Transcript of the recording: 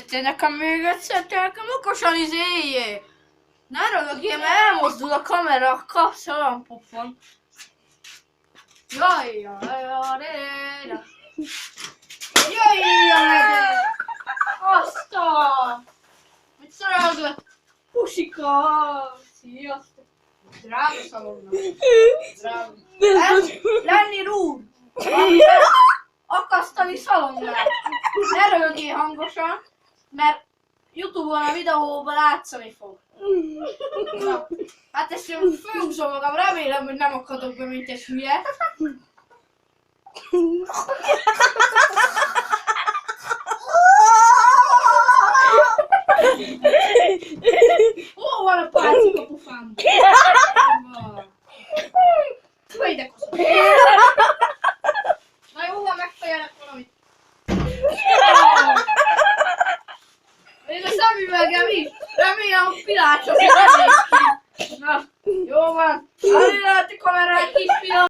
Te nekem még egyszer, te nekem okosan izéljél! Ne rögögjél, mert elmozdul a kamera, kapsz olyan pofon. Jaj, azt a... Mit szorolgat? Pusika! Sziasztok! Drága szalonna! Drága! Lenni rúd! Akasztani szalonnát! Ne rögjél hangosan, mert YouTube-on a videóban látszani fog. Na, hát ezt én fölhúzom magam, remélem, hogy nem akadok be, mint egy hülye. Hol van a pálcik a pufámban? Vagy de koszom. Na jó, van, megfejelek valamit. Még a szemüvegem is. Remélem, hogy pilács az elég ki. Na, jó van. Előre a kamerát, kis fiam.